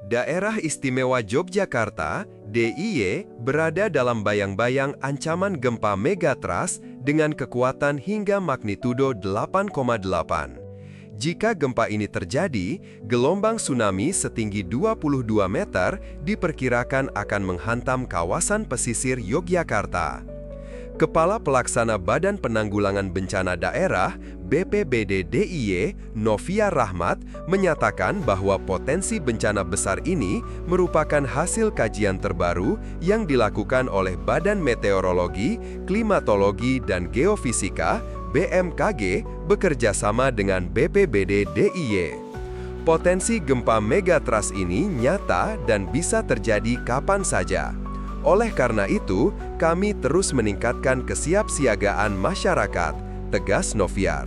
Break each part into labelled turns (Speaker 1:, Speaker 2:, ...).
Speaker 1: Daerah Istimewa Yogyakarta (DIY) berada dalam bayang-bayang ancaman gempa megatrust dengan kekuatan hingga magnitudo 8,8. Jika gempa ini terjadi, gelombang tsunami setinggi 22 meter diperkirakan akan menghantam kawasan pesisir Yogyakarta. Kepala Pelaksana Badan Penanggulangan Bencana Daerah (BPBD DIY), Novia Rahmat, menyatakan bahwa potensi bencana besar ini merupakan hasil kajian terbaru yang dilakukan oleh Badan Meteorologi, Klimatologi, dan Geofisika (BMKG) bekerja sama dengan BPBD DIY. Potensi gempa megatrust ini nyata dan bisa terjadi kapan saja. Oleh karena itu, kami terus meningkatkan kesiapsiagaan masyarakat, tegas Noviar.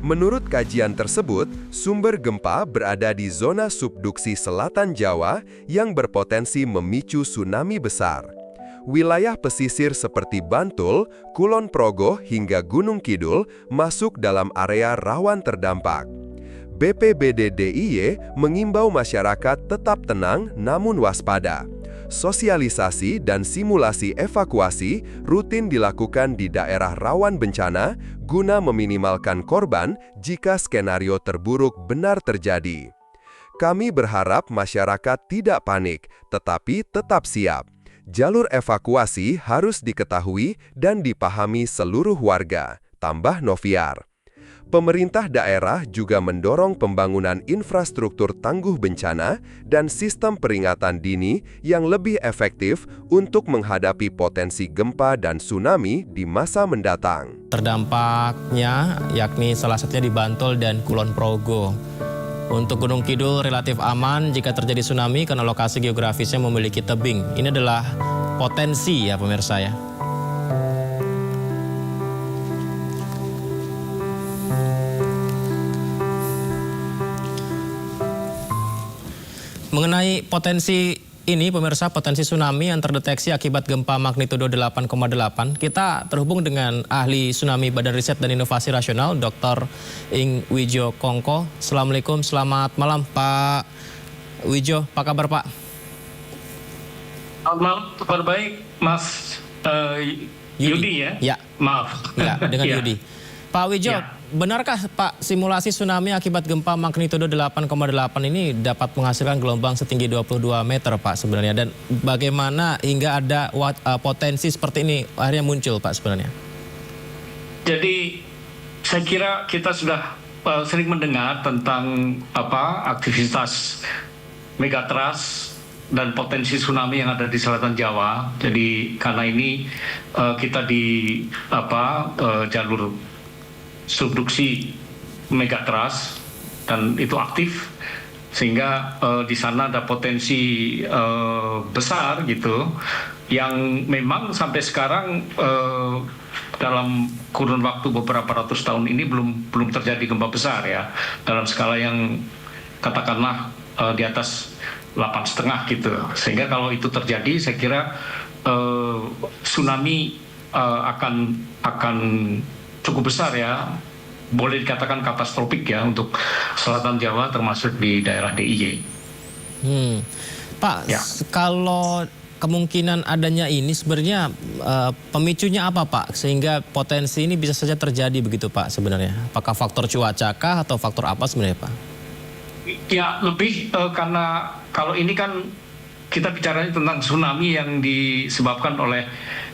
Speaker 1: Menurut kajian tersebut, sumber gempa berada di zona subduksi selatan Jawa yang berpotensi memicu tsunami besar. Wilayah pesisir seperti Bantul, Kulon Progo, hingga Gunung Kidul masuk dalam area rawan terdampak. BPBD DIY mengimbau masyarakat tetap tenang namun waspada. Sosialisasi dan simulasi evakuasi rutin dilakukan di daerah rawan bencana guna meminimalkan korban jika skenario terburuk benar terjadi. Kami berharap masyarakat tidak panik, tetapi tetap siap. Jalur evakuasi harus diketahui dan dipahami seluruh warga, tambah Noviar. Pemerintah daerah juga mendorong pembangunan infrastruktur tangguh bencana dan sistem peringatan dini yang lebih efektif untuk menghadapi potensi gempa dan tsunami di masa mendatang.
Speaker 2: Terdampaknya yakni salah satunya di Bantul dan Kulon Progo. Untuk Gunung Kidul relatif aman jika terjadi tsunami karena lokasi geografisnya memiliki tebing. Ini adalah potensi ya pemirsa ya. Mengenai potensi ini, pemirsa, potensi tsunami yang terdeteksi akibat gempa magnitudo 8,8, kita terhubung dengan ahli tsunami Badan Riset dan Inovasi Rasional, Dr. Ing Wijo Kongko. Assalamualaikum, selamat malam Pak Wijo, apa kabar Pak?
Speaker 3: Selamat malam, kabar baik Mas Yudi ya?
Speaker 2: Ya.
Speaker 3: Maaf.
Speaker 2: Ya, dengan
Speaker 3: Ya.
Speaker 2: Yudi. Pak Wijo,
Speaker 3: Ya.
Speaker 2: benarkah Pak simulasi tsunami akibat gempa magnitudo 8,8 ini dapat menghasilkan gelombang setinggi 22 meter Pak sebenarnya? Dan bagaimana hingga ada potensi seperti ini akhirnya muncul Pak sebenarnya?
Speaker 3: Jadi saya kira kita sudah sering mendengar tentang aktivitas megatrust dan potensi tsunami yang ada di selatan Jawa. Jadi karena ini kita di jalur subduksi megatrust dan itu aktif sehingga di sana ada potensi besar gitu yang memang sampai sekarang dalam kurun waktu beberapa ratus tahun ini belum terjadi gempa besar ya dalam skala yang katakanlah di atas 8,5 gitu, sehingga kalau itu terjadi saya kira tsunami akan cukup besar ya, boleh dikatakan katastrofik ya untuk selatan Jawa termasuk di daerah DIY.
Speaker 2: Pak,
Speaker 3: Ya.
Speaker 2: kalau kemungkinan adanya ini sebenarnya pemicunya apa Pak? Sehingga potensi ini bisa saja terjadi begitu Pak sebenarnya. Apakah faktor cuaca kah atau faktor apa sebenarnya Pak?
Speaker 3: Ya lebih karena kalau ini kan kita bicaranya tentang tsunami yang disebabkan oleh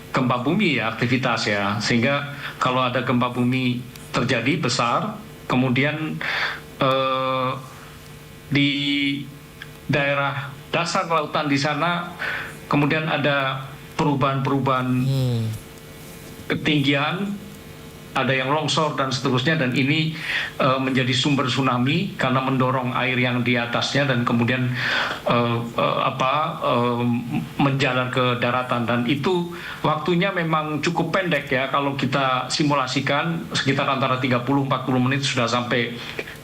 Speaker 3: gempa bumi ya, aktivitas ya, sehingga kalau ada gempa bumi terjadi besar, kemudian di daerah dasar lautan di sana kemudian ada perubahan-perubahan ketinggian, ada yang longsor dan seterusnya, dan ini menjadi sumber tsunami karena mendorong air yang di atasnya dan kemudian menjalar ke daratan, dan itu waktunya memang cukup pendek ya, kalau kita simulasikan sekitar antara 30-40 menit sudah sampai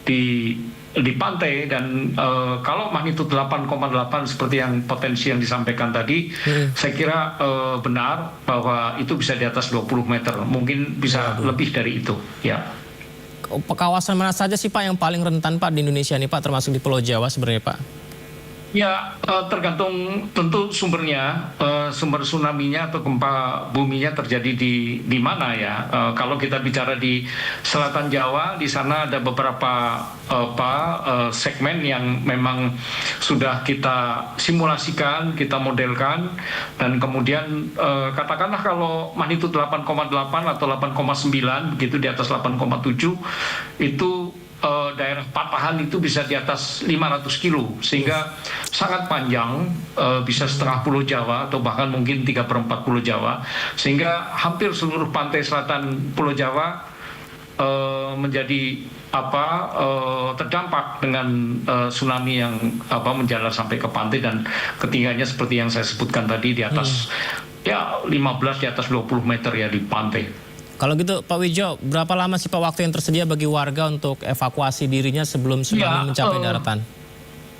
Speaker 3: di pantai, dan kalau magnitudo 8,8 seperti yang potensi yang disampaikan tadi, saya kira benar bahwa itu bisa di atas 20 meter, mungkin bisa lebih dari itu ya.
Speaker 2: Kawasan mana saja sih Pak yang paling rentan Pak di Indonesia nih Pak, termasuk di Pulau Jawa sebenarnya Pak?
Speaker 3: Ya, tergantung tentu sumbernya, sumber tsunami-nya atau gempa buminya terjadi di mana ya. Kalau kita bicara di selatan Jawa, di sana ada beberapa segmen yang memang sudah kita simulasikan, kita modelkan, dan kemudian katakanlah kalau magnitudo 8,8 atau 8,9 begitu di atas 8,7 itu daerah patahan itu bisa di atas 500 kilo sehingga sangat panjang, bisa setengah pulau Jawa atau bahkan mungkin 3/4 pulau Jawa, sehingga hampir seluruh pantai selatan pulau Jawa menjadi terdampak dengan tsunami yang menjalar sampai ke pantai dan ketinggiannya seperti yang saya sebutkan tadi di atas ya 15 di atas 20 meter ya di pantai.
Speaker 2: Kalau gitu Pak Widjo, berapa lama sih Pak waktu yang tersedia bagi warga untuk evakuasi dirinya sebelum tsunami mencapai daratan?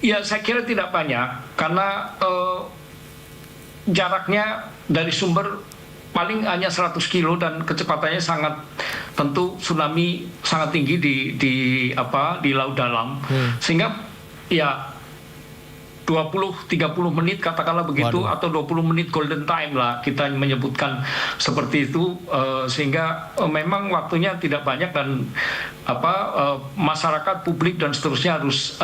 Speaker 3: Ya, saya kira tidak banyak karena jaraknya dari sumber paling hanya 100 kilo dan kecepatannya sangat, tentu tsunami sangat tinggi di laut dalam, sehingga ya 20-30 menit katakanlah begitu. Waduh. Atau 20 menit golden time lah kita menyebutkan seperti itu, sehingga memang waktunya tidak banyak dan masyarakat, publik dan seterusnya harus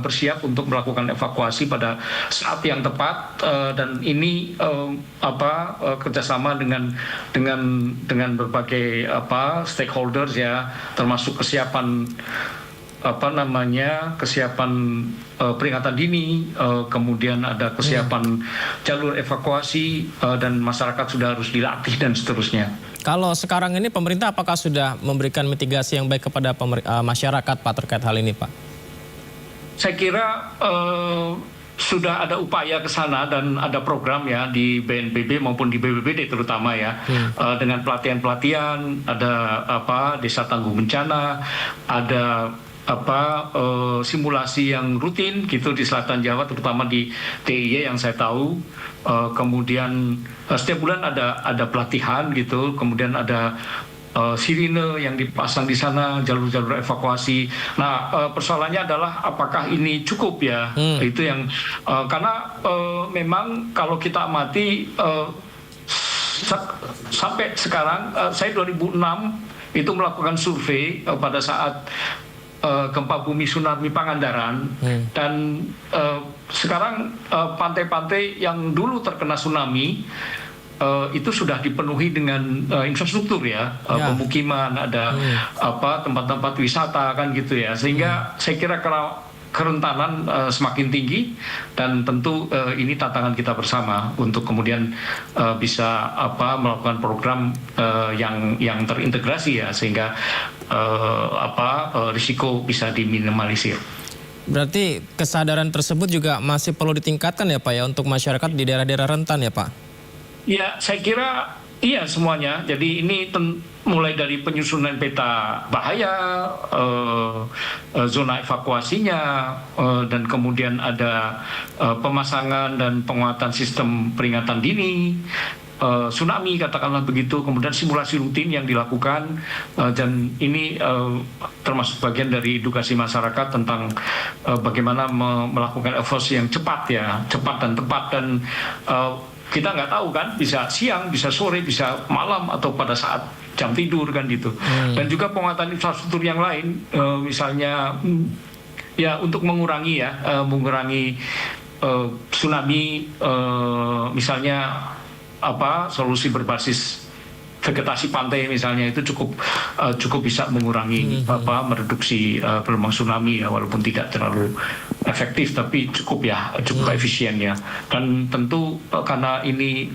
Speaker 3: bersiap untuk melakukan evakuasi pada saat yang tepat, dan ini kerjasama dengan berbagai stakeholders ya, termasuk kesiapan kesiapan peringatan dini, kemudian ada kesiapan jalur evakuasi, dan masyarakat sudah harus dilatih dan seterusnya.
Speaker 2: Kalau sekarang ini pemerintah apakah sudah memberikan mitigasi yang baik kepada masyarakat Pak terkait hal ini Pak?
Speaker 3: Saya kira sudah ada upaya ke sana dan ada program ya di BNPB maupun di BPBD terutama ya, dengan pelatihan-pelatihan, ada desa tangguh bencana, ada simulasi yang rutin gitu di selatan Jawa, terutama di DIY yang saya tahu. Kemudian setiap bulan ada pelatihan gitu, kemudian ada sirine yang dipasang di sana, jalur-jalur evakuasi. Nah, persoalannya adalah apakah ini cukup ya? Itu yang karena memang kalau kita amati sampai sekarang, saya 2006 itu melakukan survei pada saat gempa bumi tsunami Pangandaran, dan sekarang pantai-pantai yang dulu terkena tsunami itu sudah dipenuhi dengan infrastruktur ya, pemukiman, ada tempat-tempat wisata kan gitu ya, sehingga saya kira kerentanan semakin tinggi, dan tentu ini tantangan kita bersama untuk kemudian bisa melakukan program yang terintegrasi ya, sehingga risiko bisa diminimalisir.
Speaker 2: Berarti kesadaran tersebut juga masih perlu ditingkatkan ya Pak ya untuk masyarakat di daerah-daerah rentan ya Pak?
Speaker 3: Ya, saya kira iya semuanya. Jadi ini mulai dari penyusunan peta bahaya, zona evakuasinya, dan kemudian ada pemasangan dan penguatan sistem peringatan dini tsunami katakanlah begitu, kemudian simulasi rutin yang dilakukan, dan ini termasuk bagian dari edukasi masyarakat tentang bagaimana melakukan evakuasi yang cepat dan tepat, dan kita nggak tahu kan, bisa siang, bisa sore, bisa malam, atau pada saat jam tidur kan gitu. Dan juga penguatan infrastruktur yang lain, misalnya ya untuk mengurangi tsunami, misalnya solusi berbasis vegetasi pantai misalnya, itu cukup bisa mengurangi mereduksi gelombang tsunami ya, walaupun tidak terlalu efektif tapi cukup efisien ya. Dan tentu karena ini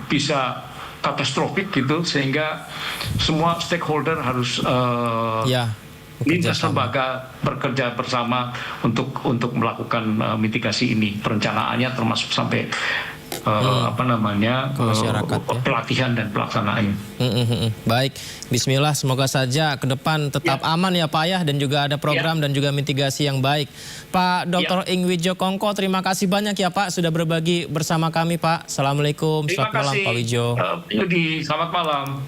Speaker 3: bisa katastrofik gitu, sehingga semua stakeholder harus lintas lembaga bekerja bersama untuk melakukan mitigasi ini, perencanaannya termasuk sampai
Speaker 2: masyarakat,
Speaker 3: pelatihan dan pelaksanaannya.
Speaker 2: Baik, bismillah, semoga saja ke depan tetap aman ya Pak ya, dan juga ada program dan juga mitigasi yang baik. Pak Dr. Ing Widjo Kongko, terima kasih banyak ya Pak sudah berbagi bersama kami Pak. Assalamualaikum, selamat malam Pak Widjo.
Speaker 3: Selamat malam.